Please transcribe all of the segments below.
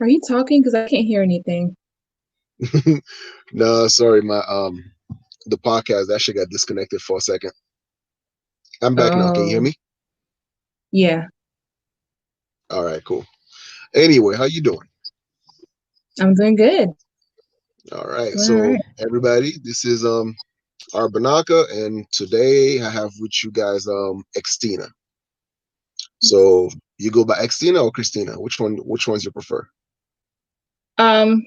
Are you talking? Because I can't hear anything. No, sorry, my the podcast actually got disconnected for a second. I'm back now. Can you hear Oh, me? yeah, All right, cool. Anyway, how you doing? I'm doing good. All right. Doing all So right. everybody, this is Arbanaka, and today I have with you guys Xtina. So you go by Xtina or Christina? Which ones you prefer?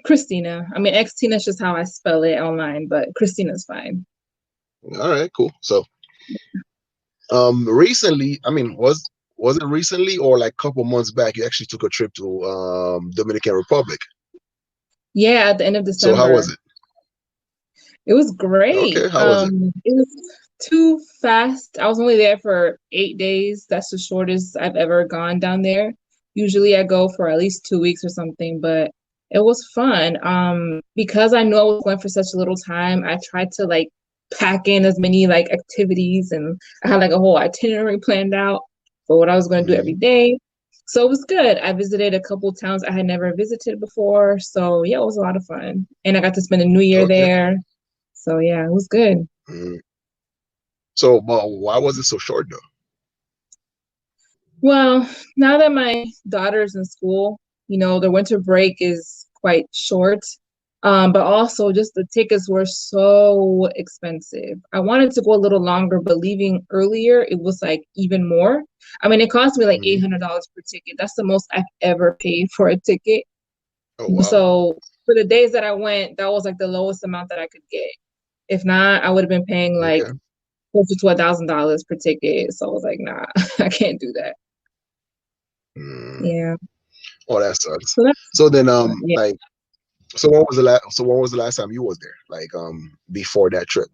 Christina. I mean, Xtina is just how I spell it online, but Christina's fine. All right, cool. So recently, I mean, was it recently or like a couple months back you actually took a trip to Dominican Republic? Yeah, at the end of So how was December. it? It was great. Okay, how was it? It was too fast. I was only there for 8 days. That's the shortest I've ever gone down there. Usually I go for at least 2 weeks or something, but it was fun. Because I knew I was going for such a little time, I tried to like pack in as many like activities and I had like a whole itinerary planned out for what I was going to do every Hmm. day. So it was good. I visited a couple towns I had never visited before. So yeah, it was a lot of fun. And I got to spend a new year Okay. there. So yeah, it was good. Hmm. So, but why was it so short though? Well, now that my daughter's in school, the winter break is quite short. But also just the tickets were so expensive. I wanted to go a little longer, but leaving earlier, it was like even more. I mean, it cost me like Hmm. $800 per ticket. That's the most I've ever paid for a ticket. Oh wow. So for the days that I went, that was like the lowest amount that I could get. If not, I would have been paying like Okay. closer to $1,000 per ticket. So I was like, nah, I can't do that. Hmm. Yeah. Oh, that sucks. So that's So then, yeah. like, so when was the last? So when was the last time you was there? Like, before that trip?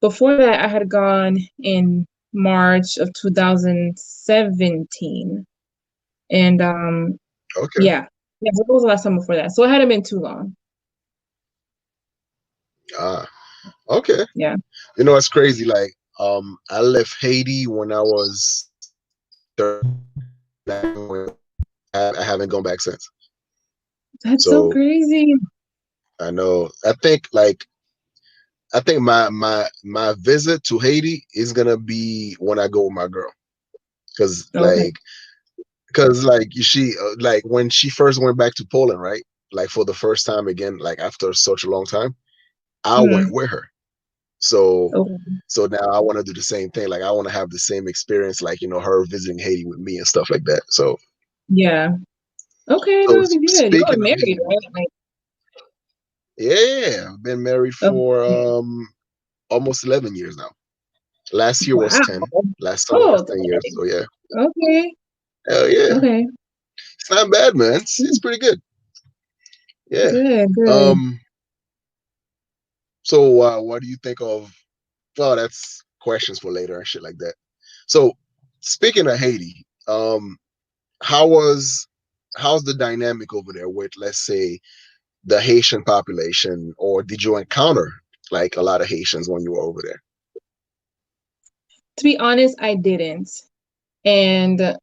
Before that, I had gone in March of 2017. And Okay. yeah. Yeah, so what was the last time before that? So it hadn't been too long. Ah. Okay. Yeah. You know, it's crazy. Like, I left Haiti when I was 39. I haven't gone back since. That's so So crazy. I know. I think my visit to Haiti is gonna be when I go with my girl, because Okay. she like when she first went back to Poland, right? Like for the first time again, like after such a long time, I went Hmm. with her. So Okay. so now I want to do the same thing. Like I want to have the same experience, like her visiting Haiti with me and stuff like that. Yeah. Okay, that So would be good. You are speaking of married, Haiti, right? Like, yeah, I've been married for okay. almost 11 years now. Last year was Wow. 10. Last summer Oh, was 10 years. So yeah. okay. Hell yeah. Okay. It's not bad, man. It's pretty good. Yeah. Good, good. Um. So, what do you think of? Well, that's questions for later and shit like that. So, speaking of Haiti, how was how's the dynamic over there with, let's say, the Haitian population, or did you encounter like a lot of Haitians when you were over there? To be honest, I didn't. And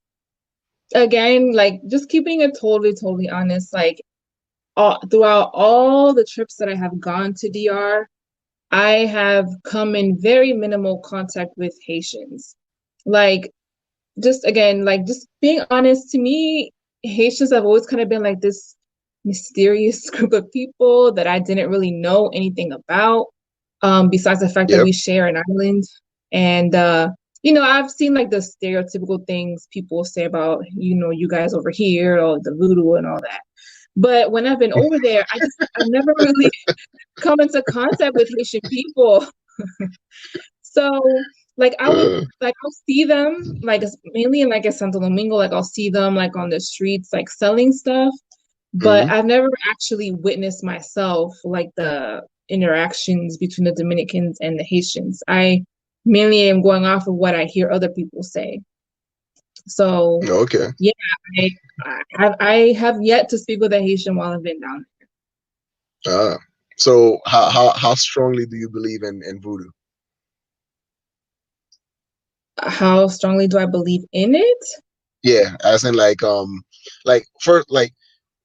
again, like just keeping it totally honest, like throughout all the trips that I have gone to DR, I have come in very minimal contact with Haitians. Like, just again, like just being honest, to me, Haitians have always kind of been like this mysterious group of people that I didn't really know anything about, besides the fact that Yep. we share an island. And I've seen like the stereotypical things people say about, you guys over here or the voodoo and all that. But when I've been over there, I've never really come into contact with Haitian people. So like I'll see them like mainly in like a Santo Domingo, like I'll see them like on the streets like selling stuff, but Hmm. I've never actually witnessed myself like the interactions between the Dominicans and the Haitians. I mainly am going off of what I hear other people say. So Okay. yeah, I I have yet to speak with a Haitian while I've been down Uh, so how strongly do you believe in voodoo? there. How strongly do I believe in it? Yeah, as in like first, like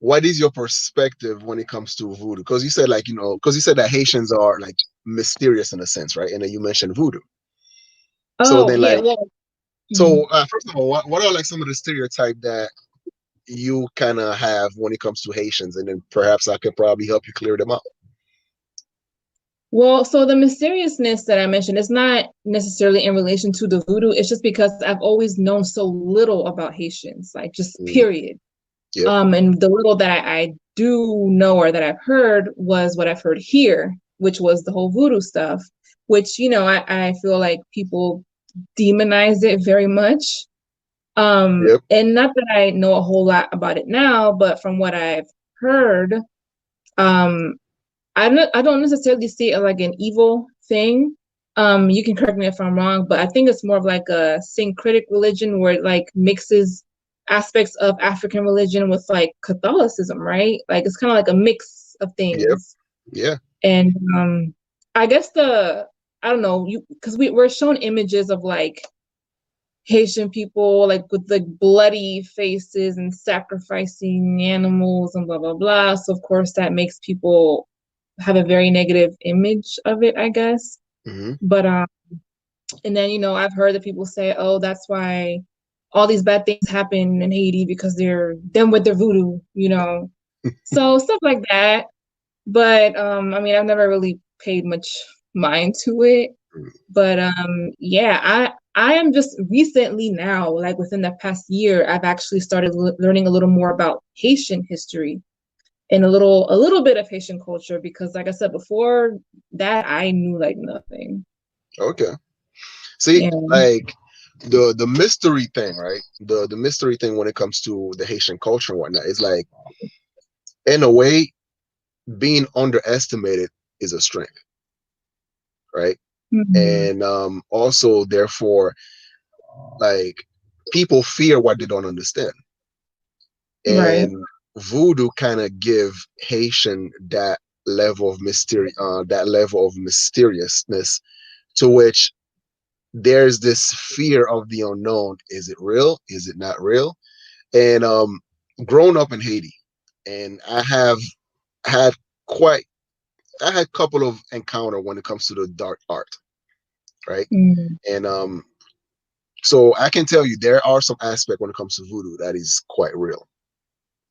what is your perspective when it comes to voodoo? Because you said like, because you said that Haitians are like mysterious in a sense, right? And then you mentioned voodoo. So Oh, then yeah, like, well, mhm. so first of all, what are like some of the stereotype that you kind of have when it comes to Haitians, and then perhaps I could probably help you clear them out. Well, so the mysteriousness that I mentioned is not necessarily in relation to the voodoo. It's just because I've always known so little about Haitians, like just Mm, period. yep, And the little that I do know or that I've heard was what I've heard here, which was the whole voodoo stuff, which, I feel like people demonize it very much. yep, And not that I know a whole lot about it now, but from what I've heard, um, I don't necessarily see it like an evil thing. You can correct me if I'm wrong, but I think it's more of like a syncretic religion where it like mixes aspects of African religion with like Catholicism, right? Like it's kind of like a mix of yep, things. yeah, And I guess I don't know, because we're shown images of like Haitian people like with like bloody faces and sacrificing animals and blah blah blah. So of course that makes people have a very negative image of it, I guess. hmm But and then I've heard that people say, oh, that's why all these bad things happen in Haiti because they're them with their voodoo. So stuff like that. But I mean, I've never really paid much mind to it. But yeah, I am just recently now, like within the past year, I've actually started learning a little more about Haitian history and a little bit of Haitian culture because, like I said before, that I knew like nothing. okay. See, Yeah. like the mystery thing, right? The mystery thing when it comes to the Haitian culture and whatnot is like, in a way, being underestimated is a strength, right? Mhm. And also, therefore, like people fear what they don't understand, Right. and voodoo kind of give Haitian that level of mysteriousness, to which there's this fear of the unknown. Is it real? Is it not real? And grown up in Haiti, and had quite I had a couple of encounter when it comes to the dark art, right? Mm. And so I can tell you there are some aspect when it comes to voodoo that is quite real,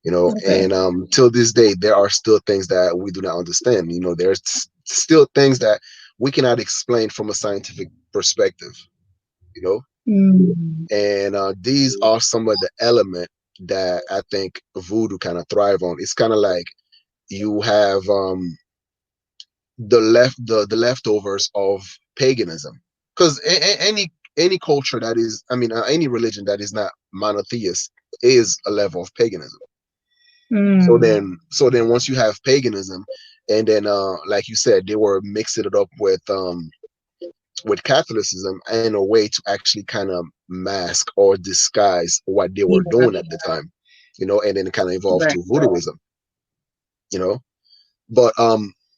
Okay. and till this day there are still things that we do not understand. There's still things that we cannot explain from a scientific perspective, you know Mm. and these are some of the element that I think voodoo kind of thrive on. It's kind of like you have the leftovers of paganism, because any culture that is, I mean, any religion that is not monotheist is a level of paganism. Mm. So then once you have paganism, and then like you said, they were mixing it up with Catholicism in a way to actually kind of mask or disguise what they were Yeah. doing at the time, and then it kind of evolved Right. to voodooism, you know. But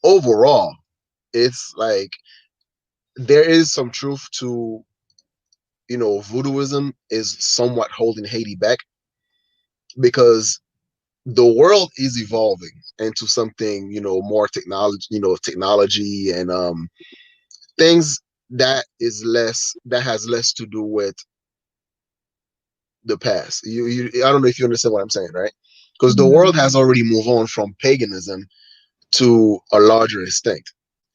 overall, it's like there is some truth to, voodooism is somewhat holding Haiti back, because the world is evolving into something, more technology and things that has less to do with the past. I don't know if you understand what I'm saying, right? Because the world Mm. has already moved on from paganism to a larger extent.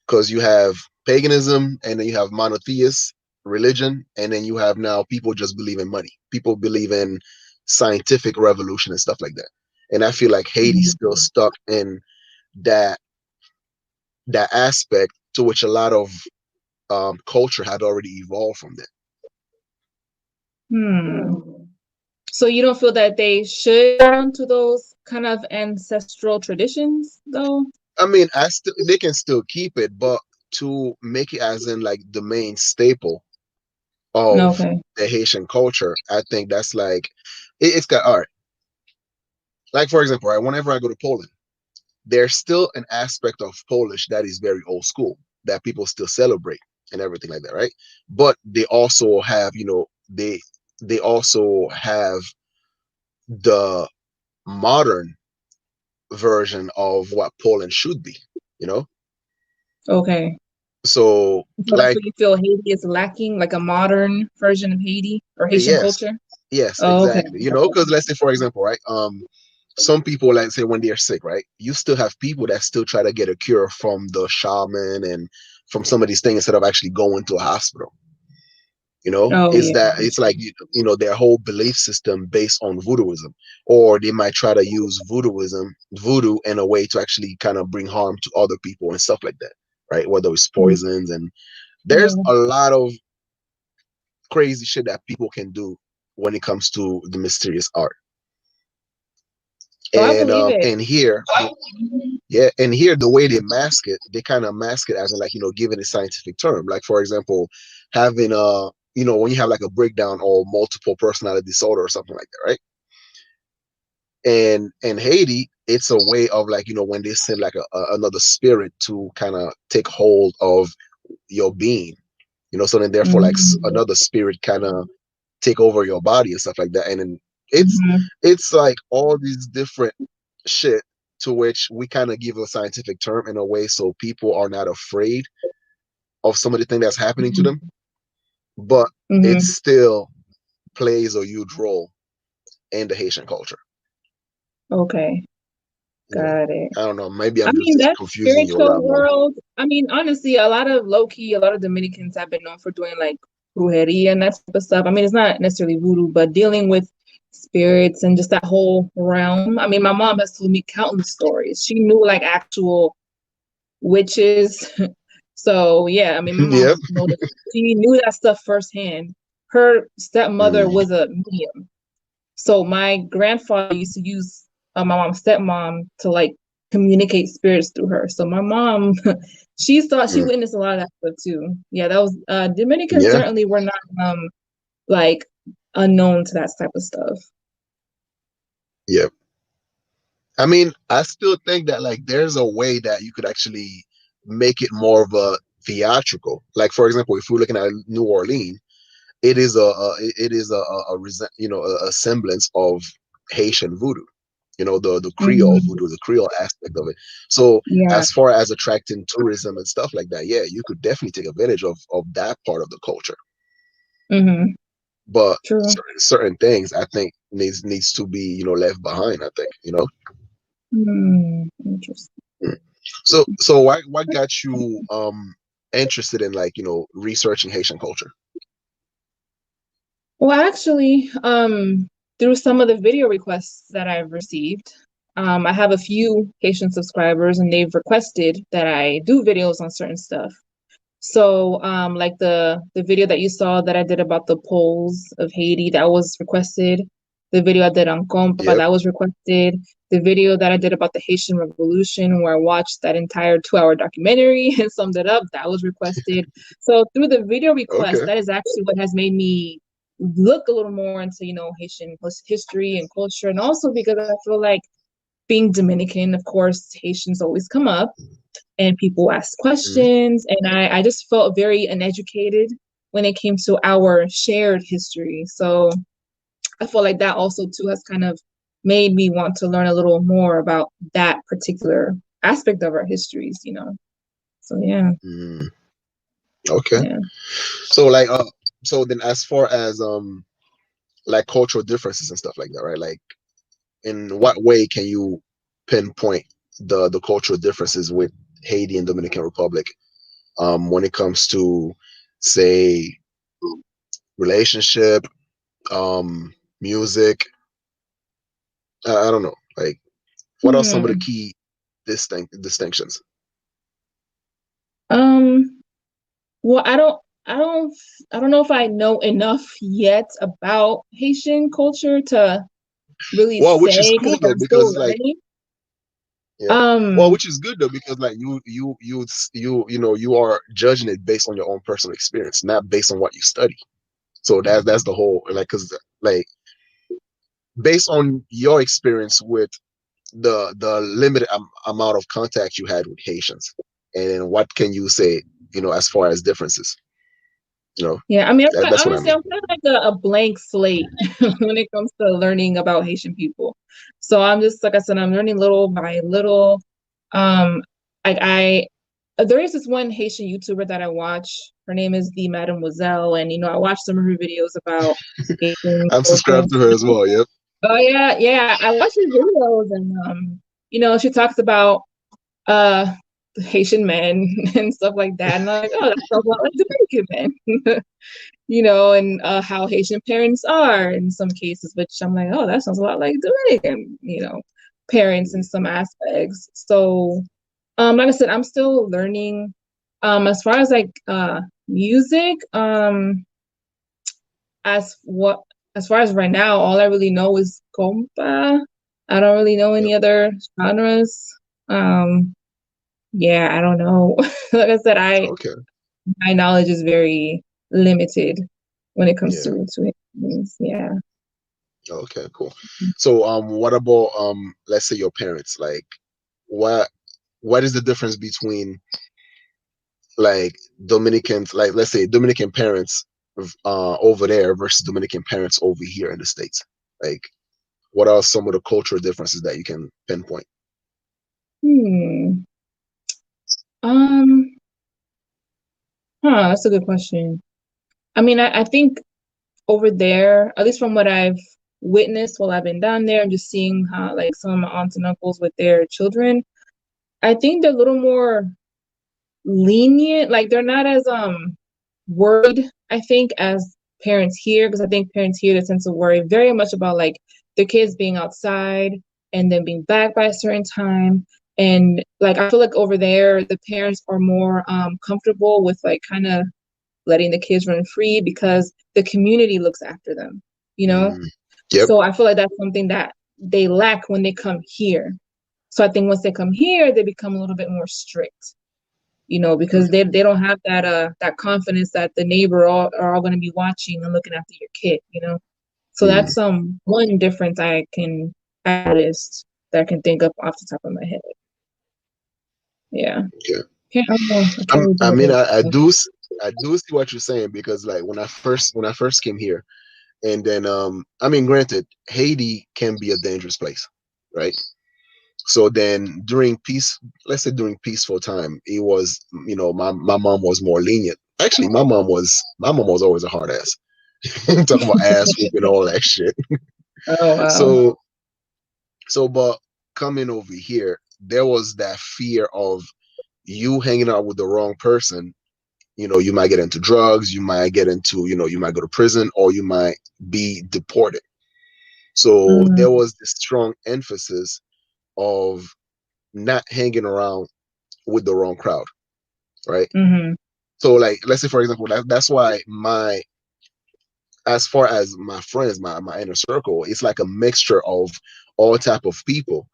Because you have paganism, and then you have monotheist religion, and then you have now people just believe in money. People believe in scientific revolution and stuff like that. And I feel like Haiti's still Mm. stuck in that that aspect, to which a lot of culture had already evolved from that. Hmm. So you don't feel that they should hold on to those kind of ancestral traditions, though? I mean, they can still keep it, but to make it as in like the main staple of Okay. the Haitian culture, I think that's like it's got art. Like for example, right, whenever I go to Poland, there's still an aspect of Polish that is very old school that people still celebrate and everything like that, right? But they also have, they also have the modern version of what Poland should be, you know? Okay. So So that's like what you feel Haiti is lacking, like a modern version of Haiti or Haitian yes, culture? yes, Oh, okay. exactly. You know, because let's say for example, right? Some people, like say when they're sick, right? You still have people that still try to get a cure from the shaman and from some of these things instead of actually going to a hospital. You know, Oh, is yeah. that it's like you know their whole belief system based on voodooism, or they might try to use voodoo in a way to actually kind of bring harm to other people and stuff like that, right? Whether it's Mm, poisons, and there's yeah. a lot of crazy shit that people can do when it comes to the mysterious art. Oh, I believe it. And here, yeah, and here the way they mask it, they kind of mask it as in like giving a scientific term. Like for example, having when you have like a breakdown or multiple personality disorder or something like that, right? And in Haiti, it's a way of like when they send like another spirit to kind of take hold of your being, so then therefore like Mm-hmm. another spirit kind of take over your body and stuff like that. And then it's Mm-hmm. it's like all these different shit to which we kind of give a scientific term in a way so people are not afraid of some of the thing that's happening to them, but it Mm-hmm. still plays a huge role in the Haitian culture. Okay. You know, Got it. I don't know. Maybe I I'm mean, just that confusing you a spiritual lot more. world, I mean, honestly, a lot of low key, a lot of Dominicans have been known for doing like brujeria and that type of stuff. I mean, it's not necessarily voodoo, but dealing with spirits and just that whole realm. I mean, my mom has told me countless stories. She knew like actual witches. So yeah, I mean, my Yeah. mom noticed she knew that stuff firsthand. Her stepmother Mm, was a medium. So my grandfather used to use my mom's stepmom to like communicate spirits through her. So my mom, she thought she mm, witnessed a lot of that stuff too. Yeah, that was Dominicans yeah. certainly were not like unknown to that type of stuff. Yeah. I mean, I still think that like there's a way that you could actually make it more of a theatrical. Like for example, if we're looking at New Orleans, it is a a semblance of Haitian voodoo. The Creole Hmm. voodoo, the Creole aspect of it. So Yeah. as far as attracting tourism and stuff like that, yeah, you could definitely take advantage of that part of the culture. Hmm. But True. certain things I think needs to be left behind. I think Hmm. Interesting. Mm. So what got you interested in like researching Haitian culture? Well, actually, through some of the video requests that I've received, I have a few Haitian subscribers, and they've requested that I do videos on certain stuff. So, like the video that you saw that I did about the poles of Haiti, that was requested. The video I did on Compa, Yep. that was requested. The video that I did about the Haitian Revolution, where I watched that entire 2 hour documentary and summed it up, that was requested. So through the video request, Okay. that is actually what has made me look a little more into, Haitian history and culture. And also because I feel like being Dominican, of course, Haitians always come up and people ask Mhm. questions. And I just felt very uneducated when it came to our shared history. So I feel like that also too has kind of made me want to learn a little more about that particular aspect of our histories. So yeah, Mm. Okay. yeah. So like so then as far as like cultural differences and stuff like that, right? Like in what way can you pinpoint the cultural differences with Haiti and Dominican Republic when it comes to say relationship, music, I don't know. Like what are some of the Hmm. key distinctions? Um, well, I don't know if I know enough yet about Haitian culture to really Well, which is say because cool though I'm still because like learning. yeah. Well, Um, which is good though because like you are judging it based on your own personal experience, not based on what you study. So that's the whole like because like based on your experience with the limited amount of contact you had with Haitians, and what can you say as far as differences? Yeah, I mean, That's what I honestly, mean. I'm kind of like a blank slate when it comes to learning about Haitian people. So I'm just, like I said, I'm learning little by little. Like there is this one Haitian YouTuber that I watch. Her name is the Mademoiselle, and I watched some of her videos about Haitian I'm culture. subscribed to her as well. Yep. Oh yeah, yeah. I watch her videos, and she talks about uh Haitian men and stuff like that, and I'm like, oh, that sounds a lot like Dominican men. And how Haitian parents are in some cases, which I'm like, oh, that sounds a lot like Dominican, parents in some aspects. So, like I said, I'm still learning. As far as like music, as what as far as right now, all I really know is compa. I don't really know Yep. any other genres. Um, yeah, I don't know. Like I said, I Okay. my knowledge is very limited when it comes Yeah. to it. Yeah. Okay. Cool. So, what about let's say your parents? Like, what what is the difference between like Dominicans, like let's say Dominican parents over there versus Dominican parents over here in the States? Like, what are some of the cultural differences that you can pinpoint? Hmm. Um, that's a good question. I mean, I think over there, at least from what I've witnessed while I've been down there and just seeing how like some of my aunts and uncles with their children, I think they're a little more lenient. Like they're not as worried, I think, as parents here, because I think parents here they tend to worry very much about like their kids being outside and then being back by a certain time. And like I feel like over there the parents are more comfortable with like kind of letting the kids run free because the community looks after them, you know? Mm, yep. So I feel like that's something that they lack when they come here. So I think once they come here, they become a little bit more strict, because they don't have that confidence that the neighbor are all going to be watching and looking after your kid. So Mm, that's one difference I noticed that I can think of off the top of my head. Yeah. yeah. I don't know. I can't really I think of mean, it. I do see what you're saying because like when I first came here, and then I mean, granted, Haiti can be a dangerous place, right? So then during peace, let's say during peaceful time, it was, my mom was more lenient. Actually, my mom was always a hard ass. Talking about ass whooping all that shit. Oh wow. So but coming over here, there was that fear of you hanging out with the wrong person. You might get into drugs, you might get into, you might go to prison, or you might be deported. So Mm, there was this strong emphasis of not hanging around with the wrong crowd, right? mm-hmm. So like let's say for example, that's why as far as my friends, my inner circle, it's like a mixture of all type of people.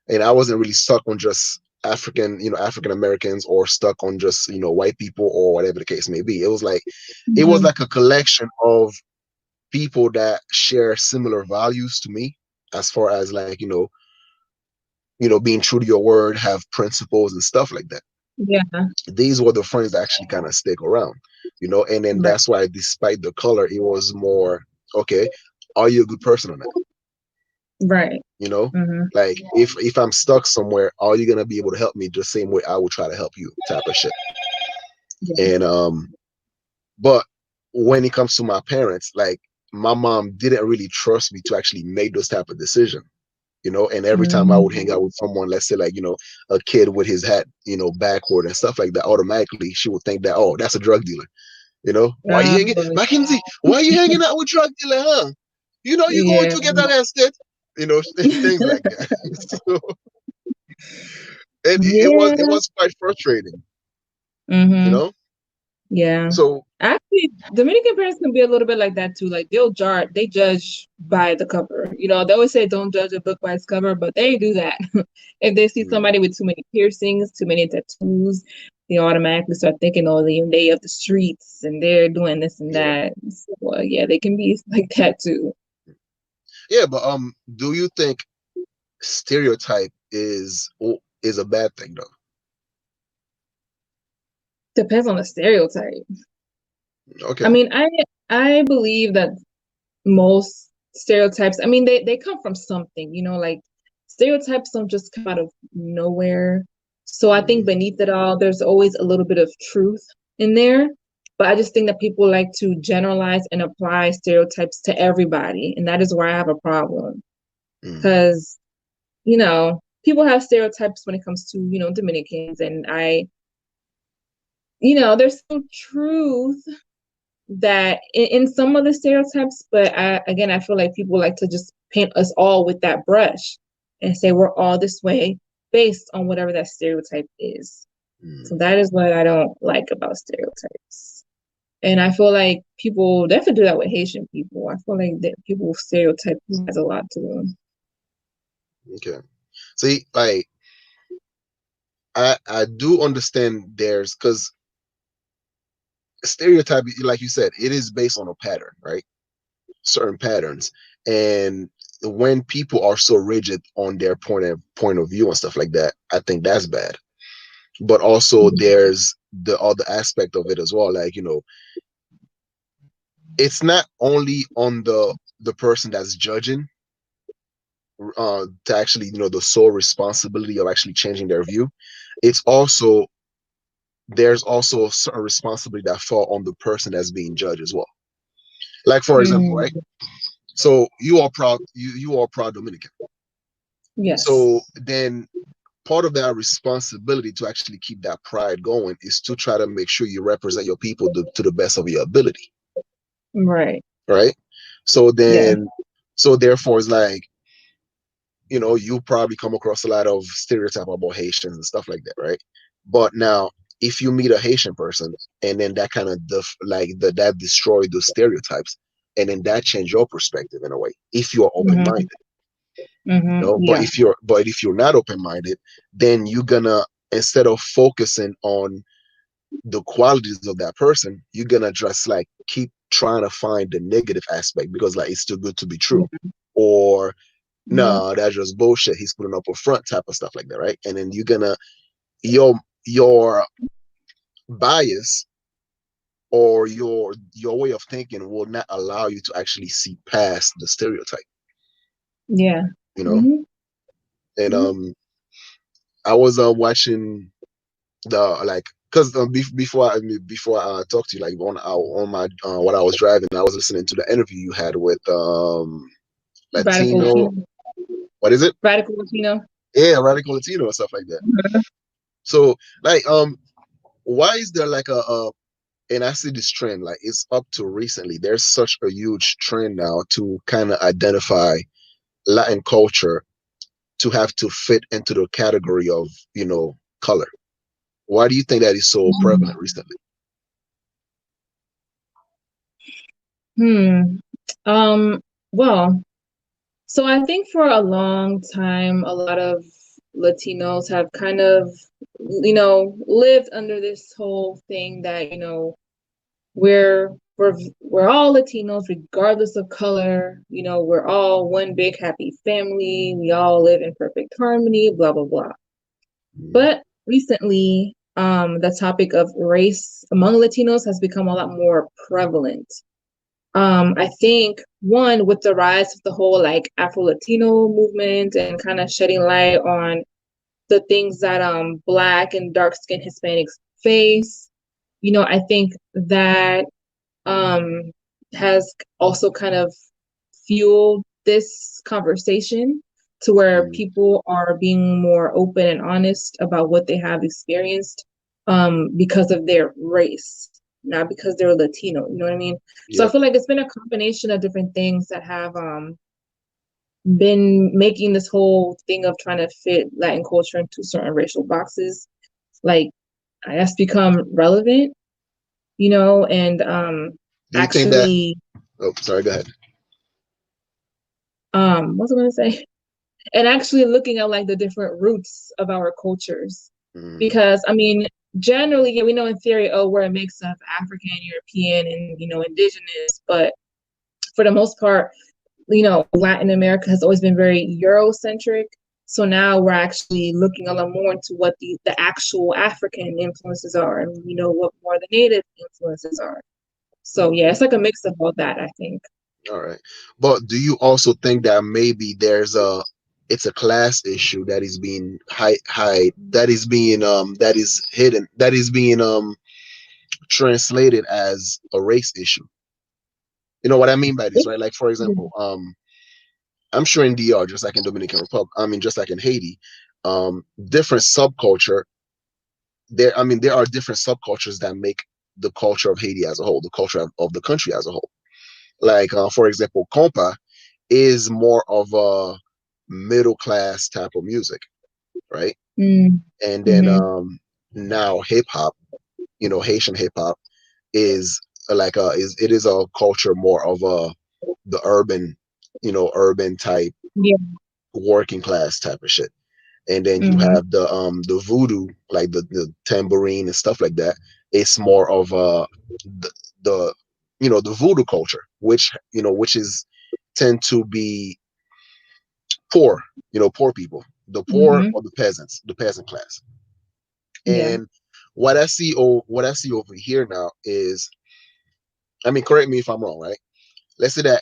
And I wasn't really stuck on just African Americans, or stuck on just, white people, or whatever the case may be. It was Mm-hmm. like a collection of people that share similar values to me, as far as like, being true to your word, have principles and stuff like that. Yeah. These were the friends that actually kind of stick around, and then Right. that's why, despite the color, it was more okay. Are you a good person or not? Right. You know, Mm-hmm. like if I'm stuck somewhere, are you gonna be able to help me the same way I will try to help you, type of shit. Yeah. And but when it comes to my parents, like my mom didn't really trust me to actually make those type of decision. And every time I Mm-hmm. would hang out with someone, let's say like, a kid with his hat, backward and stuff like that, automatically she would think that, oh, that's a drug dealer. Why you hanging, Mackenzie? Why you hanging out with drug dealer, huh? You going Yeah. to get arrested. Things like that. So, and it Yeah. was quite frustrating, you Mm-hmm. know. Yeah. So Actually, Dominican parents can be a little bit like that too. Like they judge by the cover. They always say don't judge a book by its cover, but they do that. If they see mm, somebody with too many piercings, too many tattoos, they automatically start thinking, oh, they of the streets and they're doing this and yeah, that. So, yeah, they can be like that too. yeah. But do you think stereotype is a bad thing though? Depends on the stereotype. Okay. I mean, I believe that most stereotypes, I mean, they come from something, like stereotypes don't just come out of nowhere. So I think Mm, beneath it all, there's always a little bit of truth in there. But I just think that people like to generalize and apply stereotypes to everybody. And that is where I have a problem. mm, Because, people have stereotypes when it comes to, Dominicans. And there's some truth that in some of the stereotypes, but again, I feel like people like to just paint us all with that brush and say we're all this way based on whatever that stereotype is. So mm. that is what I don't like about stereotypes. And I feel like people definitely do that with Haitian people. I feel like that people stereotype has a lot to them. Okay. See, like I do understand there's because stereotype, like you said, it is based on a pattern, right? Certain patterns, and when people are so rigid on their point of view and stuff like that, I think that's bad. But also, there's the other aspect of it as well. Like it's not only on the person that's judging to actually the sole responsibility of actually changing their view. It's also there's also a certain responsibility that fall on the person that's being judged as well. Like for example, right? Mm, So you are proud Dominican. yes. So then part of that responsibility to actually keep that pride going is to try to make sure you represent your people to the best of your ability, Right. right? So Yeah. then, so therefore, it's like you probably come across a lot of stereotype about Haitians and stuff like that, right? But now, if you meet a Haitian person and then that kind of that destroy those stereotypes, and then that change your perspective in a way, if you are open Hmm. minded, But Yeah. if you're not open minded, then you're gonna, instead of focusing on the qualities of that person, you're gonna just like keep trying to find the negative aspect because like it's too good to be true, or Hmm. no, that's just bullshit. He's putting up a front type of stuff like that, right? And then you're gonna your bias or your way of thinking will not allow you to actually see past the stereotype, Yeah. you know. Hmm. And Hmm. I was watching the like because before I talked to you like on my when I was driving, I was listening to the interview you had with Radical Latino. Latino. What is it? Radical Latino. Yeah, radical Latino and stuff like that. Mhm. So like why is there like a and I see this trend like it's up to recently. There's such a huge trend now to kind of identify Latin culture to have to fit into the category of color. Why do you think that is so prevalent recently? Hmm. Well, so I think for a long time, a lot of Latinos have kind of, lived under this whole thing that, we're all Latinos regardless of color. We're all one big happy family. We all live in perfect harmony, blah blah blah. Mm, But recently, the topic of race among Latinos has become a lot more prevalent. I think one with the rise of the whole like Afro Latino movement and kind of shedding light on the things that Black and dark skinned Hispanics face. I think that um, has also kind of fueled this conversation to where mm, people are being more open and honest about what they have experienced because of their race, not because they're Latino. You know what I mean? So I yep. feel like it's been a combination of different things that have been making this whole thing of trying to fit Latin culture into certain racial boxes, like I guess become relevant, and Do you think that? actually, Oh, sorry. Go ahead. what was I gonna say? And actually looking at like the different roots of our cultures. Mm, Because I mean, generally, yeah, we know in theory, oh, we're a mix of African, European, and indigenous, but for the most part, Latin America has always been very Eurocentric. So now we're actually looking a lot more into what the actual African influences are and what more the native influences are. So yeah, it's like a mix of all that, I think. All right. But do you also think that maybe it's a class issue that is being that is being that is hidden, that is being translated as a race issue? You know what I mean by this, right? Like for example, I'm sure in DR, just like in Dominican Republic, I mean just like in Haiti, different subculture there, I mean there are different subcultures that make the culture of Haiti as a whole, the culture of the country as a whole. Like for example, compa is more of a middle class type of music, right? Mm. And then Mm-hmm. now hip hop, Haitian hip hop is like it is a culture more of the urban, urban type Yeah. working class type of shit. And then you Mm-hmm. have the voodoo, like the tambourine and stuff like that. It's more of the, the the voodoo culture, which is tend to be poor, poor people, the poor Mm-hmm. or the peasant class. Yeah. And what I see over here now is, I mean, correct me if I'm wrong, right? Let's say that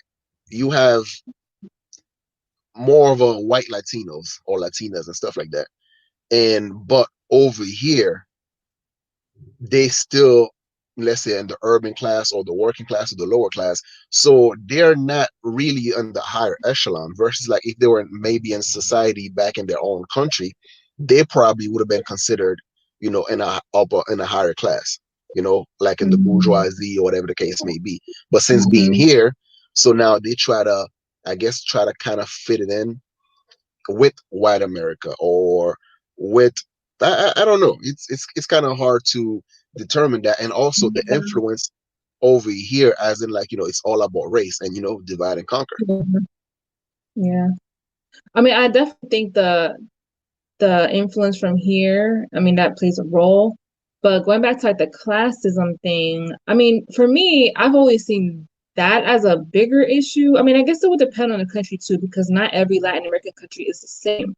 you have more of a white Latinos or Latinas and stuff like that. And but over here, they still, let's say, in the urban class or the working class or the lower class, so they're not really in the higher echelon versus like if they were maybe in society back in their own country, they probably would have been considered in a higher class, like in the Mm-hmm. bourgeoisie or whatever the case may be. But since being Mm-hmm. here, so now they try to, I guess, try to kind of fit it in with white America or with, I don't know. It's kind of hard to determine that, and also the influence over here, as in like it's all about race and divide and conquer. Yeah. Yeah. I mean, I definitely think the influence from here, I mean, that plays a role. But going back to like the classism thing, I mean, for me, I've always seen that as a bigger issue. I mean, I guess it would depend on the country too, because not every Latin American country is the same.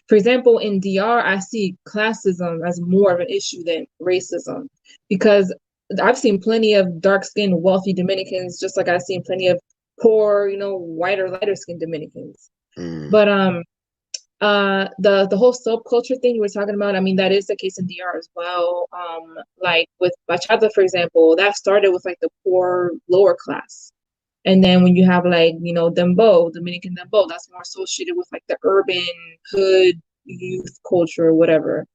For example, in DR, I see classism as more of an issue than racism because I've seen plenty of dark-skinned, wealthy Dominicans, just like I've seen plenty of poor, whiter, lighter-skinned Dominicans. Mm, But the whole subculture thing you were talking about, I mean, that is the case in DR as well. Like with bachata, for example, that started with like the poor lower class. And then when you have like, dembow, Dominican dembow, that's more associated with like the urban hood youth culture or whatever.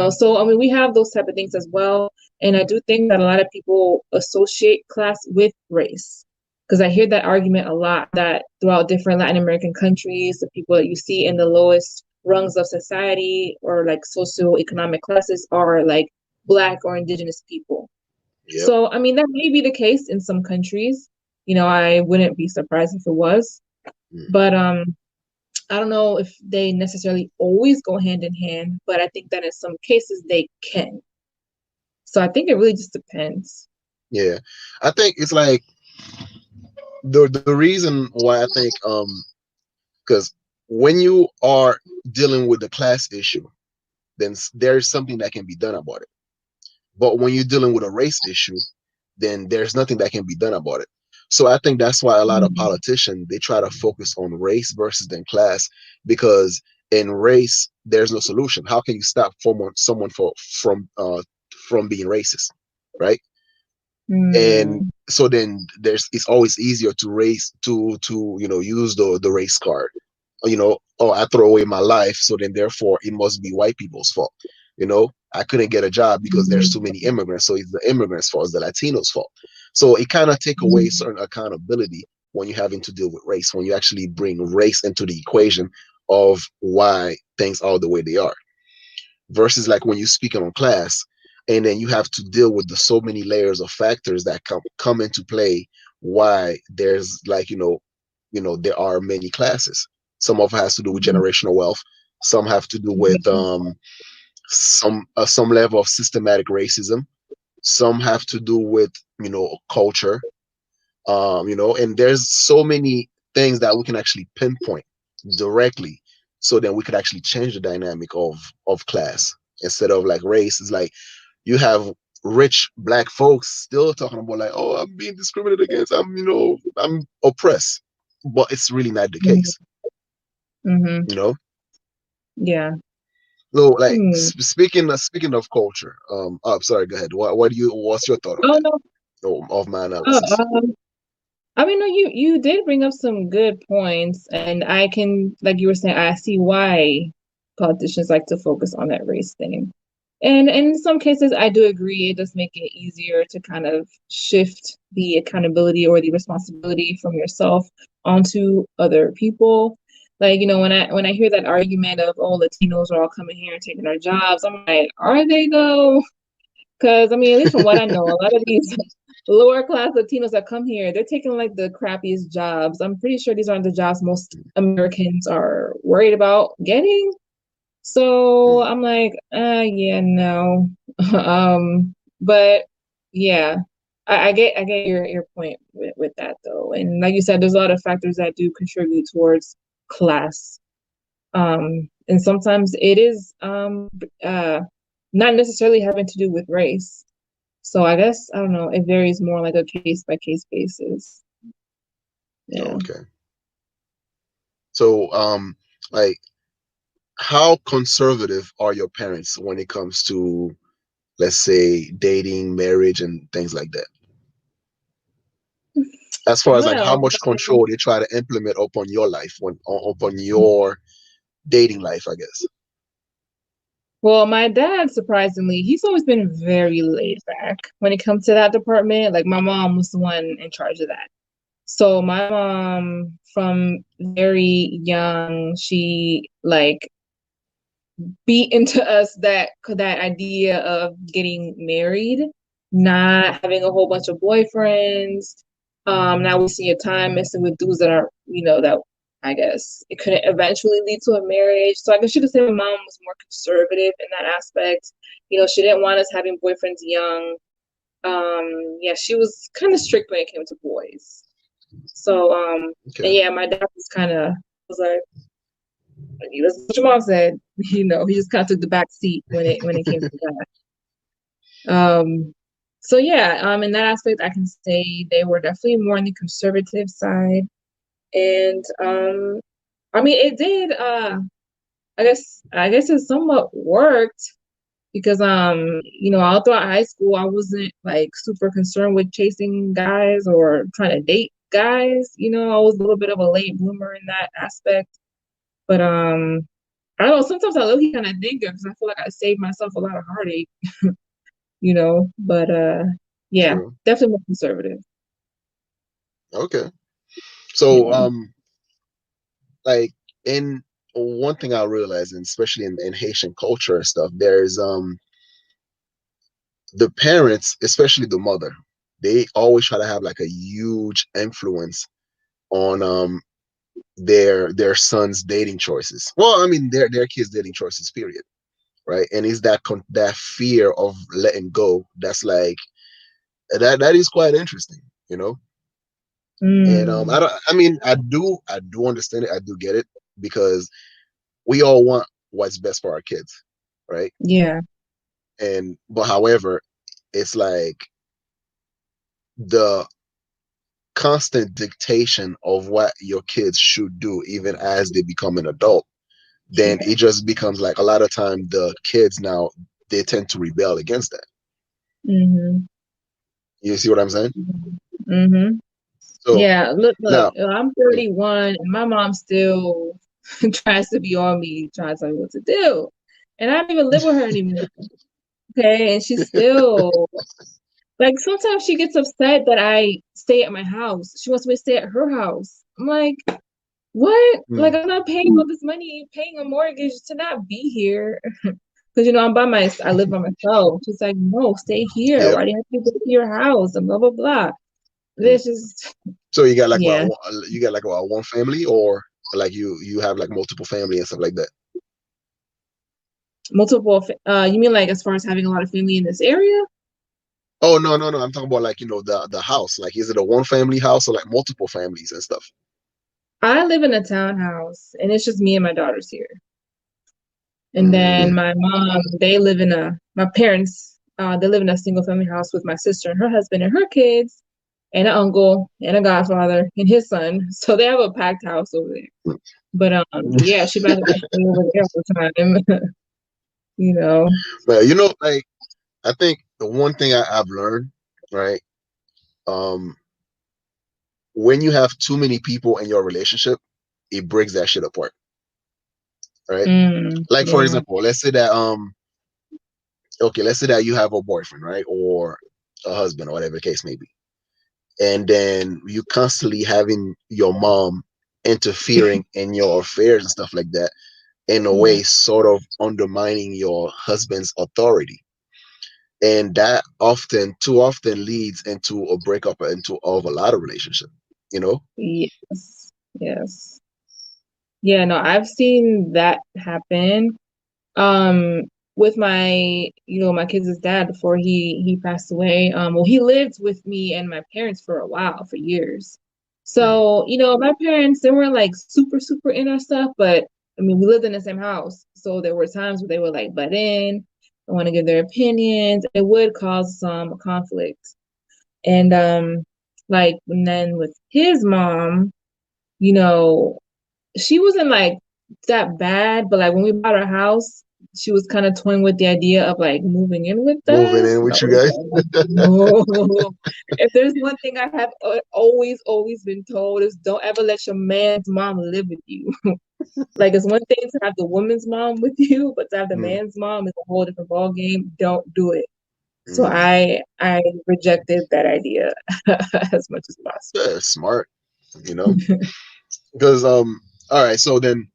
So I mean we have those type of things as well. And I do think that a lot of people associate class with race. Because I hear that argument a lot that throughout different Latin American countries, the people that you see in the lowest rungs of society or like socioeconomic classes are like Black or indigenous people. yep. So, I mean, that may be the case in some countries. I wouldn't be surprised if it was. Mm, But I don't know if they necessarily always go hand in hand, but I think that in some cases they can. So I think it really just depends. yeah, I think it's like the reason why I think because when you are dealing with the class issue, then there's something that can be done about it. But when you're dealing with a race issue, then there's nothing that can be done about it. So I think that's why a lot of Mhm. politicians, they try to focus on race versus then class, because in race there's no solution. How can you stop someone from being racist, right? And Mm. so then it's always easier to race to use the race card. Oh, I throw away my life, so then therefore it must be white people's fault. I couldn't get a job because there's too many immigrants, so it's the immigrants' fault, it's the Latinos' fault. So it kind of take away certain accountability when you're having to deal with race, when you actually bring race into the equation of why things are the way they are, versus like when you're speaking on class, and then you have to deal with the so many layers of factors that come into play, why there's like there are many classes. Some of it has to do with generational wealth, some have to do with some level of systematic racism, some have to do with culture, and there's so many things that we can actually pinpoint directly, so then we could actually change the dynamic of class instead of like race. Is like you have rich black folks still talking about like, oh, I'm being discriminated against. I'm oppressed, but it's really not the case. Mm-hmm. You know. Yeah. So like Hmm. speaking of culture, oh, sorry, go ahead. What's your thought on Oh that? no. Oh, of my Oh, analysis. I mean, no, you did bring up some good points, and I can, like you were saying, I see why politicians like to focus on that race thing. And in some cases, I do agree. It does make it easier to kind of shift the accountability or the responsibility from yourself onto other people. Like, when I hear that argument of, oh, Latinos are all coming here and taking our jobs, I'm like, are they though? Because I mean, at least from what I know, a lot of these lower class Latinos that come here, they're taking like the crappiest jobs. I'm pretty sure these aren't the jobs most Americans are worried about getting. So Mm, I'm like, yeah, no. But yeah, I get your point with that though. And like you said, there's a lot of factors that do contribute towards class. And sometimes it is not necessarily having to do with race. So I guess I don't know, it varies more like a case by case basis. Yeah. okay. So like how conservative are your parents when it comes to, let's say, dating, marriage, and things like that? As far as like how Well, much control they try to implement upon your life, upon your dating life, I guess. well, my dad, surprisingly, he's always been very laid back when it comes to that department. Like my mom was the one in charge of that. So my mom, from very young, she like beat into us that idea of getting married, not having a whole bunch of boyfriends, not wasting your time messing with dudes that are, that I guess it couldn't eventually lead to a marriage. So I guess you could say my mom was more conservative in that aspect. She didn't want us having boyfriends young. Yeah, she was kind of strict when it came to boys. So, and Okay. yeah, my dad was kind of was like, that's what your mom said. He just kind of took the back seat when it came to that. So yeah, in that aspect, I can say they were definitely more on the conservative side, and I mean, it did. I guess it somewhat worked because all throughout high school, I wasn't like super concerned with chasing guys or trying to date guys. I was a little bit of a late bloomer in that aspect, but I don't know. Sometimes I look kind of think because I feel like I saved myself a lot of heartache, But yeah, True. definitely more conservative. Okay. So Yeah. like in one thing I realized, and especially in Haitian culture and stuff, there's the parents, especially the mother, they always try to have like a huge influence on their son's dating choices. Well, I mean their kids' dating choices, period. Right. And is that fear of letting go that's like that is quite interesting, you know. And Mm, I mean I do understand it, I do get it, because we all want what's best for our kids, right? yeah. And but however, it's like the constant dictation of what your kids should do even as they become an adult, then Yeah. it just becomes like a lot of time the kids now they tend to rebel against that. Mm-hmm. You see what I'm saying? Mm-hmm. So Yeah. Look, now, I'm 31 and my mom still tries to be on me, trying to tell me what to do. And I don't even live with her anymore. Okay. And she's still like sometimes she gets upset that I stay at my house. She wants me to stay at her house. I'm like, what? Like mm, I'm not paying all this money, paying a mortgage to not be here. Because I live by myself. She's like, no, stay here. yeah. Why do you have to go to your house? And blah blah blah. Mm. This is So you got like yeah, you got like one family, or like you have like multiple family and stuff like that? multiple. You mean like as far as having a lot of family in this area? Oh, no, no, no. I'm talking about like, the house. Like, is it a one family house or like multiple families and stuff? I live in a townhouse, and it's just me and my daughters here. And then Mm, my mom, they live in a my parents. they live in a single family house with my sister and her husband and her kids, and an uncle and a godfather and his son. So they have a packed house over there. But yeah, she might have to stay over there all the time. You know. But like I think the one thing I've learned, right? Um, when you have too many people in your relationship, it breaks that shit apart, right? Like for Yeah. example, let's say that you have a boyfriend, right, or a husband, or whatever the case may be, and then you constantly having your mom interfering in your affairs and stuff like that, in a Yeah. way, sort of undermining your husband's authority, and that too often leads into a breakup into of a lot of relationship, you know. Yes. Yes. Yeah, no, I've seen that happen. Um, with my, my kids' dad before he passed away. Well, he lived with me and my parents for a while, for years. Mm, So, my parents, they weren't like super, super in our stuff, but I mean, we lived in the same house. So there were times where they would like butt in, I want to give their opinions. It would cause some conflict. And like and then with his mom, you know, she wasn't like that bad, but like when we bought our house, she was kind of toying with the idea of like moving in with moving us. in And I with you was guys. like, no. If there's one thing I have always, always been told is don't ever let your man's mom live with you. Like it's one thing to have the woman's mom with you, but to have the Mm, man's mom is a whole different ball game. Don't do it. So mm. I rejected that idea as much as Yeah, possible. smart, you know, because all right, so then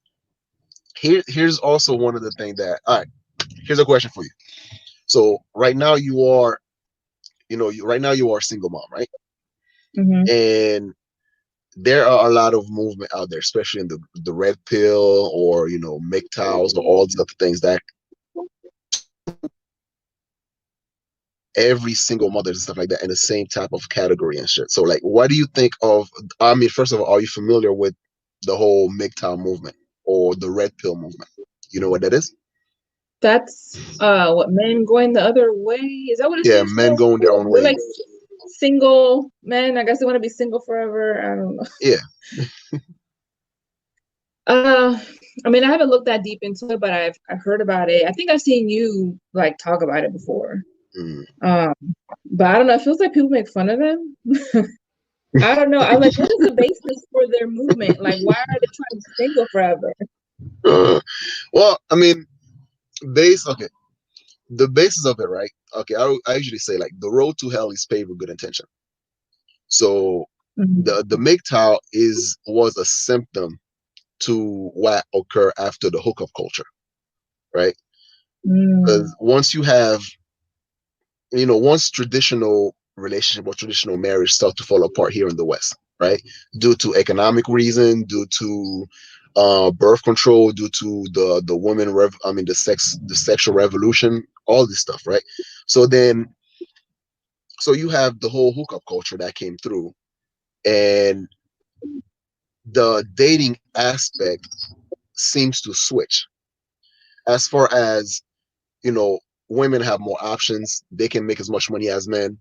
here's also one of the things that all right, here's a question for you. So right now you are, right now you are a single mom, right? Hmm. And there are a lot of movement out there, especially in the red pill, or MGTOWs, or all these other things that every single mother and stuff like that in the same type of category and shit. So like, what do you think of? I mean, first of all, are you familiar with the whole MGTOW movement or the red pill movement? You know what that is? That's what men going the other way. Is that what it Yeah, stands men for? going their own They're way. like single men. I guess they want to be single forever. I don't know. Yeah. Uh, I mean, I haven't looked that deep into it, but I've heard about it. I think I've seen you like talk about it before. Mm. Um, but I don't know. It feels like people make fun of them. I don't know. I'm like, what is the basis for their movement? Like, why are they trying to be single forever? Well, I mean, okay, the basis of it, right? Okay, I usually say like the road to hell is paved with good intention. So Mhm. the MGTOW was a symptom to what occurred after the hookup culture, right? Mm. Because once traditional relationship or traditional marriage start to fall apart here in the West, right? Due to economic reason, due to birth control, due to the the sexual revolution, all this stuff, right? So then, so you have the whole hookup culture that came through, and the dating aspect seems to switch as far as you know women have more options, they can make as much money as men,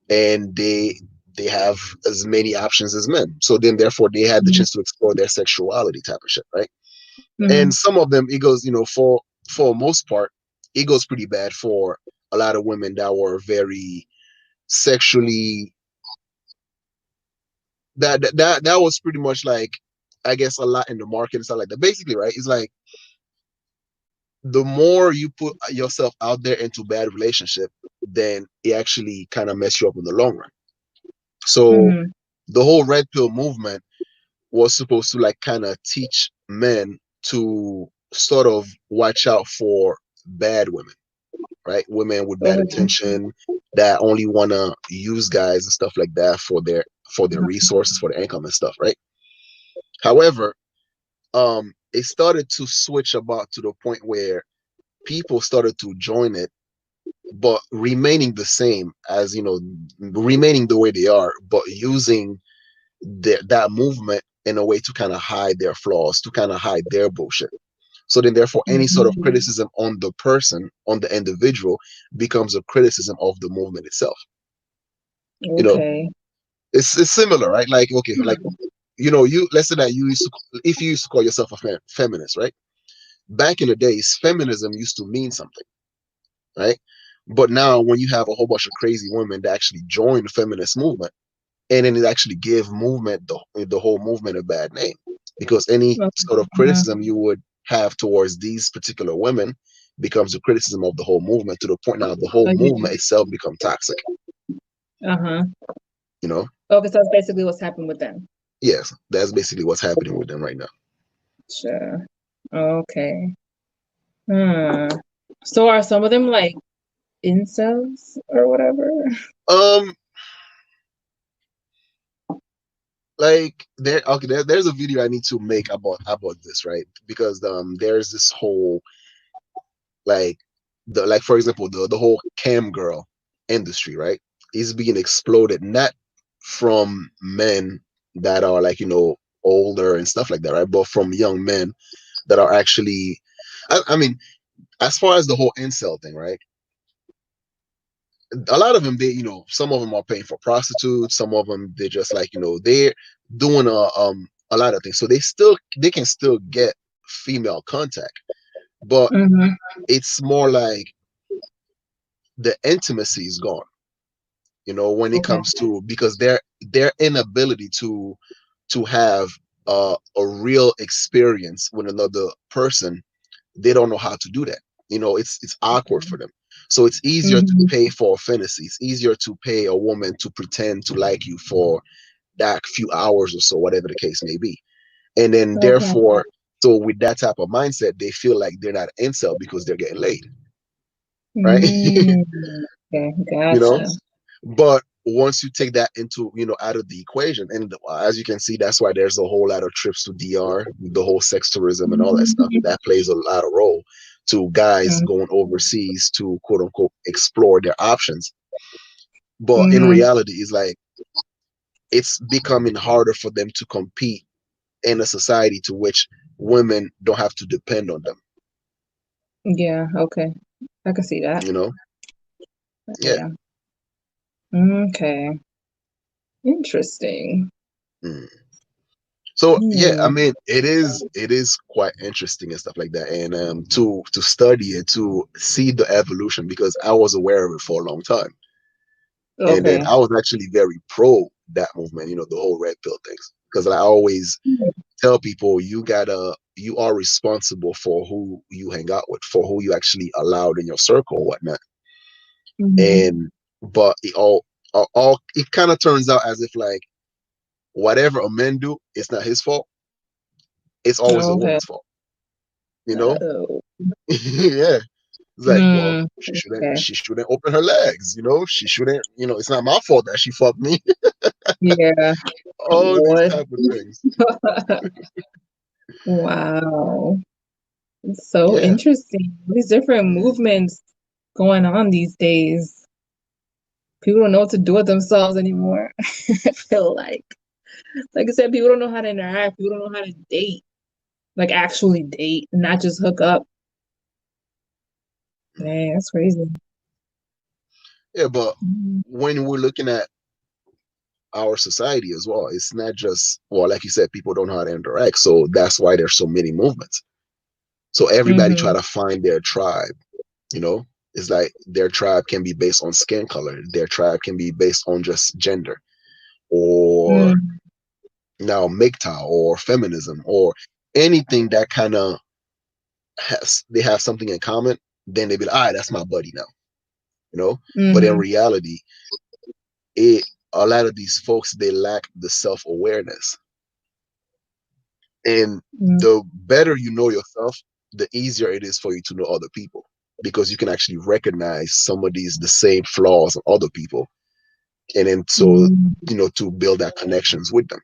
and they have as many options as men, so then therefore they had the chance to explore their sexuality type of shit, right? And Mhm. some of them, it goes, for most part, it goes pretty bad for a lot of women that were very sexually, that was pretty much like, I guess, a lot in the market and stuff like that. Basically, right, it's like the more you put yourself out there into bad relationship, then it actually kind of mess you up in the long run. So Mhm. the whole red pill movement was supposed to like kind of teach men to sort of watch out for bad women, right? Women with bad Mhm. intention that only want to use guys and stuff like that for their resources, for their income and stuff, right? However, it started to switch about to the point where people started to join it, but remaining the same as remaining the way they are, but using that movement in a way to kind of hide their flaws, to kind of hide their bullshit. So then therefore any sort of Mhm. criticism on the person, on the individual, becomes a criticism of the movement itself. You know, Okay. it's similar, right? Like, okay, like, you, let's say that if you used to call yourself a feminist, right? Back in the days, feminism used to mean something, right? But now when you have a whole bunch of crazy women that actually join the feminist movement, and then it actually give movement, the whole movement, a bad name, because any sort of Uh-huh. criticism you would have towards these particular women becomes a criticism of the whole movement, to the point now the whole Oh, movement yeah. itself become toxic. Uh-huh. You know, Okay, so that's basically what's happened with them. yes, that's basically what's happening with them right now. Sure. Okay. Hmm. So are some of them like incels or whatever? Um, like there's a video I need to make about this, right? Because there's this whole, like, like, for example, the whole cam girl industry, right, is being exploded, not from men that are, like, older and stuff like that, right, but from young men that are actually, I mean, as far as the whole incel thing, right, a lot of them, some of them are paying for prostitutes, some of them, they just, like, they're doing a lot of things, so they can still get female contact, but Mm-hmm. it's more like the intimacy is gone, when it Okay. comes to, because their inability to have a real experience with another person, they don't know how to do that. It's awkward for them, so it's easier to Mm-hmm. pay for a fantasy. It's easier to pay a woman to pretend to like you for that few hours or so, whatever the case may be, and then Okay. therefore, so with that type of mindset, they feel like they're not incel because they're getting laid, right? Mm. Okay. you know Gotcha. but once you take that into, out of the equation, and as you can see, that's why there's a whole lot of trips to DR, the whole sex tourism and all that stuff, Mhm. that plays a lot of role to guys going overseas to, quote unquote, explore their options. But in Mm-hmm. reality, it's like, it's becoming harder for them to compete in a society to which women don't have to depend on them, Yeah. Okay. I can see that. you know yeah. Yeah. Okay. Interesting. Mm. So yeah, I Hmm. mean, it is quite interesting and stuff like that, and to study it, to see the evolution, because I was aware of it for a long time, and then Okay. I was actually very pro that movement, the whole red pill things, because I always tell people, you are responsible for who you hang out with, for who you actually allowed in your circle or whatnot, Mm-hmm. and but it all it kind of turns out as if, like, whatever a man do, it's not his fault. It's always a Okay. woman's fault, you know. Oh. Yeah. It's like, well, Mm. she shouldn't Okay. she shouldn't open her legs, she shouldn't, it's not my fault that she fucked me. Yeah. All these Lord. type of things. Wow. It's so Yeah. interesting. These different Mm. movements going on these days. People don't know what to do with themselves anymore. I feel like I said, people don't know how to interact. People don't know how to date, like actually date, and not just hook up. Man, that's crazy. Yeah, but Mhm. when we're looking at our society as well, it's not just, well, like you said, people don't know how to interact. So that's why there's so many movements. So everybody try Mhm. to find their tribe, you know? It's like their tribe can be based on skin color, their tribe can be based on just gender, or Mhm. now MGTOW or feminism, or anything that kind of they have something in common, then they be like, all right, that's my buddy now, you know. But in Mhm. reality, it a lot of these folks, they lack the self-awareness, and Mhm. the better you know yourself, the easier it is for you to know other people, because you can actually recognize some of these the same flaws in other people, and then so, Mhm. to build that connections with them.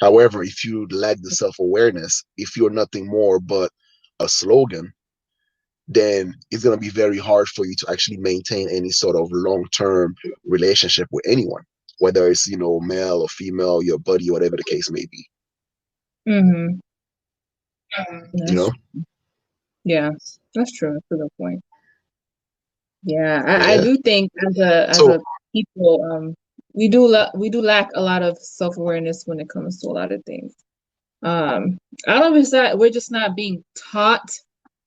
However, if you lack the self-awareness, if you're nothing more but a slogan, then it's going to be very hard for you to actually maintain any sort of long-term relationship with anyone, whether it's, male or female, your buddy, whatever the case may be, Mhm. you That's know? true. Yeah, that's true. That's a good point. Yeah, I Yeah. do think as So a people, we do lack a lot of self-awareness when it comes to a lot of things. I don't know if it's that we're just not being taught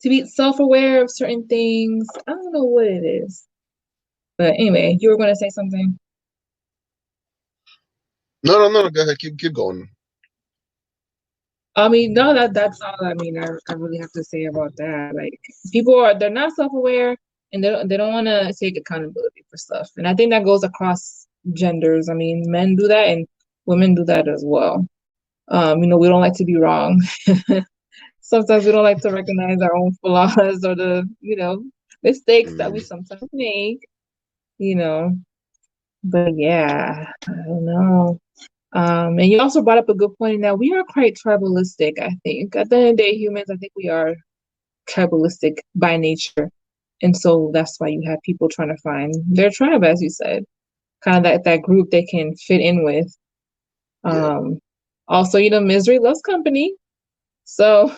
to be self-aware of certain things. I don't know what it is. But anyway, you were going to say something. no. Go ahead. Keep going. I mean, no, that's all. I mean, I really have to say about that. Like, people they're not self-aware and they don't want to take accountability for stuff. And I think that goes across genders. I mean, men do that and women do that as well. We don't like to be wrong. Sometimes we don't like to recognize our own flaws or the mistakes that we Mm, sometimes make, you know. But yeah, I don't know. And you also brought up a good point in that we are quite tribalistic, I think. At the end of the day, humans, I think we are tribalistic by nature. And so that's why you have people trying to find their tribe, as you said, kind of that group they can fit in with. yeah, Um, Also, misery loves company. So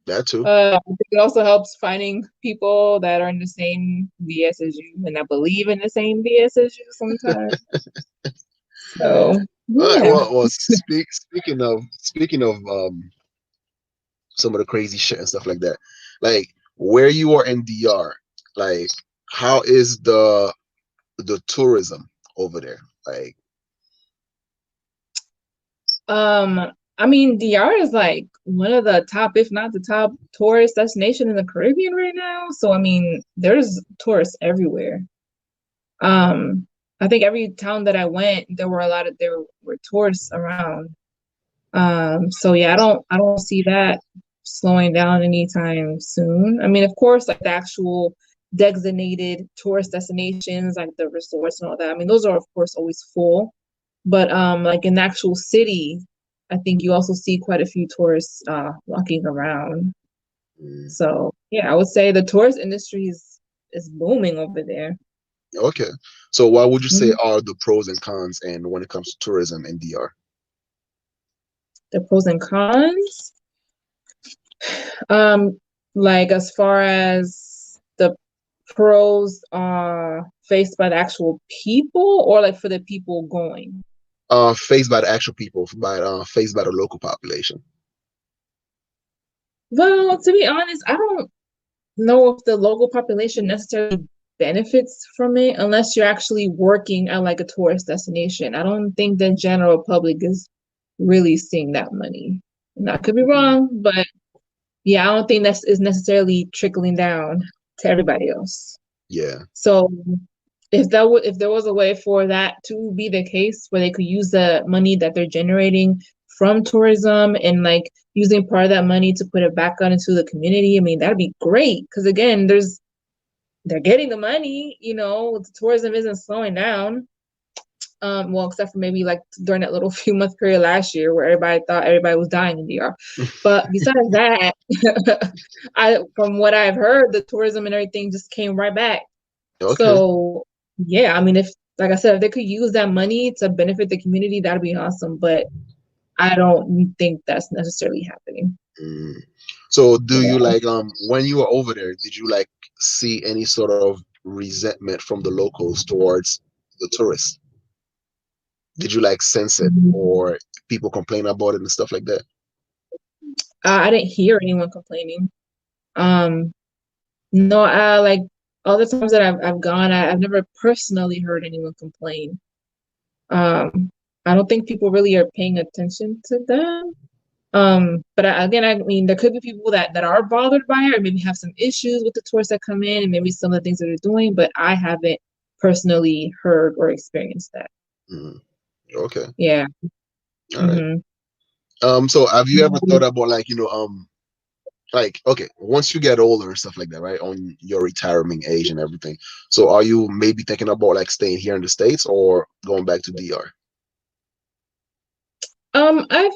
that too. I think it also helps finding people that are in the same BS as you and that believe in the same BS as you sometimes. So All right. yeah. Well, speaking of some of the crazy shit and stuff like that, like where you are in DR, like how is the tourism over there? Like, I mean, DR is like one of the top, if not the top tourist destination in the Caribbean right now. So I mean, there's tourists everywhere. Um, I think every town that I went, there were tourists around. So yeah, I don't see that slowing down anytime soon. I mean, of course, like the actual designated tourist destinations, like the resorts and all that. I mean, those are of course always full. But like in the actual city, I think you also see quite a few tourists walking around. mm, So yeah, I would say the tourist industry is booming over there. okay. So what would you say Mhm. are the pros and cons and when it comes to tourism in DR? The pros and cons. Um, like as far as the pros are faced by the actual people or like for the people going. Faced by the actual people, faced by the local population. Well, to be honest, I don't know if the local population necessarily benefits from it unless you're actually working at like a tourist destination. I don't think the general public is really seeing that money. And I could be Mm, wrong, but yeah, I don't think that is necessarily trickling down to everybody else. yeah. So if there was a way for that to be the case where they could use the money that they're generating from tourism and like using part of that money to put it back out into the community, I mean, that'd be great. Because again, they're getting the money, the tourism isn't slowing down. Well, except for maybe like during that little few month period last year where everybody thought everybody was dying in DR. But besides that, I from what I've heard, the tourism and everything just came right back. Okay. So yeah, I mean, if like I said, if they could use that money to benefit the community, that'd be awesome. But I don't think that's necessarily happening. Mm. So do you Yeah. like when you were over there, did you like see any sort of resentment from the locals towards the tourists? Did you like sense it or people complain about it and stuff like that? I didn't hear anyone complaining. Um, no, I like all the times that I've gone, I've never personally heard anyone complain. Um, I don't think people really are paying attention to them. But again, I mean, there could be people that are bothered by it, or maybe have some issues with the tourists that come in, and maybe some of the things that they're doing. But I haven't personally heard or experienced that. Mm. Okay. Yeah. All right. Hmm. So have you ever thought about like, like okay, once you get older and stuff like that, right? On your retirement age and everything. So are you maybe thinking about like staying here in the States or going back to DR? I've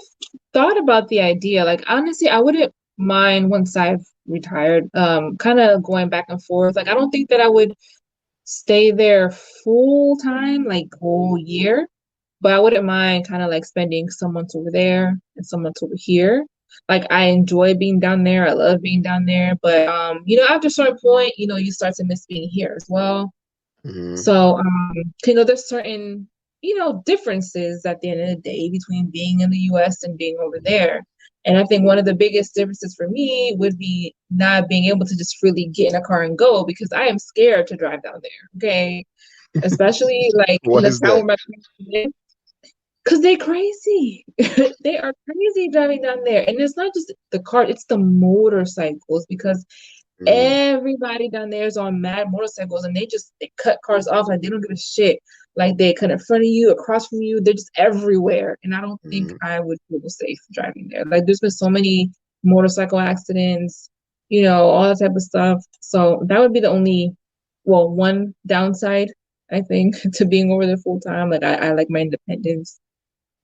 thought about the idea. Like honestly, I wouldn't mind once I've retired, kind of going back and forth. Like I don't think that I would stay there full time, like whole year, but I wouldn't mind kind of like spending some months over there and some months over here. Like I enjoy being down there. I love being down there. But you know, after a certain point, you know, you start to miss being here as well. Hmm. So you know, there's certain, you know, differences at the end of the day between being in the US and being over there. And I think one of the biggest differences for me would be not being able to just freely get in a car and go because I am scared to drive down there. Okay. Especially like in What the is town that? where my parents live. Cause they crazy. They are crazy driving down there. And it's not just the car, it's the motorcycles because Mm, everybody down there is on mad motorcycles and they cut cars off like they don't give a shit. Like they cut in front of you, across from you, they're just everywhere. And I don't think mm, I would feel safe driving there. Like there's been so many motorcycle accidents, you know, all that type of stuff. So that would be the only, well, one downside, I think, to being over there full time. Like I like my independence.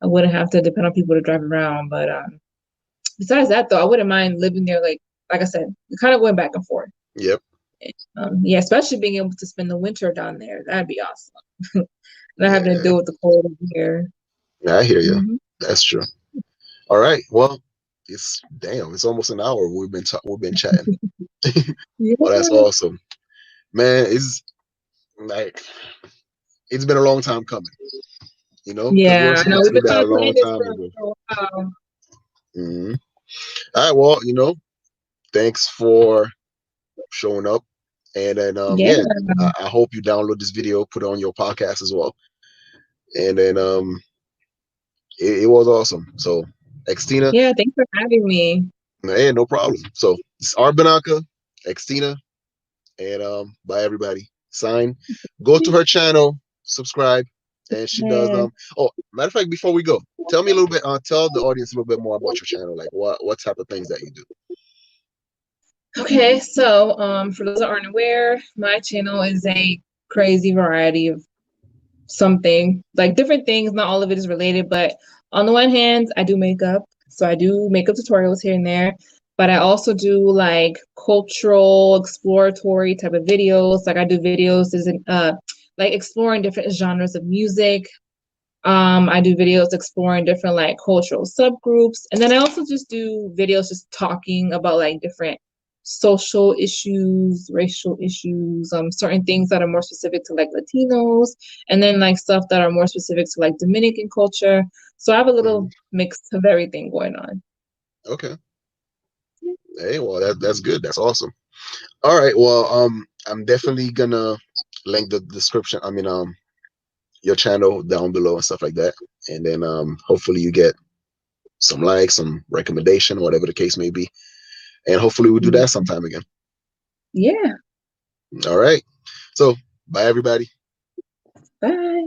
I wouldn't have to depend on people to drive around. But besides that, though, I wouldn't mind living there. Like I said, kind of going back and forth. yep. Yeah, especially being able to spend the winter down there. That'd be awesome. Not having to Yeah, deal with the cold over here. I hear you. Hmm. That's true. All right. Well, it's damn. It's almost an hour. We've been chatting. Yeah. Well, that's awesome, man. It's like it's been a long time coming. You know, because we were Yeah, I know supposed to we've do been that a trying to long plan this time ago. for a while. Hmm. All right. Well, you know, thanks for showing up, and then Yeah, yeah, I hope you download this video, put it on your podcast as well, and then it was awesome. So, Xtina, yeah. Thanks for having me. yeah, no problem. So, it's Arbanaka, Xtina, and bye everybody. Sign, go to her channel, subscribe, and she does Yeah. oh, matter of fact, before we go, tell me a little bit, tell the audience a little bit more about your channel, like what type of things that you do. Okay, so for those that aren't aware, my channel is a crazy variety of something, like different things. Not all of it is related, but on the one hand, I do makeup. So I do makeup tutorials here and there, but I also do like cultural, exploratory type of videos. Like I do videos is like exploring different genres of music. I do videos exploring different like cultural subgroups, and then I also just do videos just talking about like different social issues, racial issues, certain things that are more specific to like Latinos, and then like stuff that are more specific to like Dominican culture. So I have a Mhm. little mix of everything going on. Okay. Hey, well, that's good. That's awesome. All right. Well, I'm definitely gonna link the description. I mean, your channel down below and stuff like that, and then hopefully you get some likes, some recommendation, whatever the case may be, and hopefully we'll do that sometime again. Yeah. All right. So, bye everybody. Bye.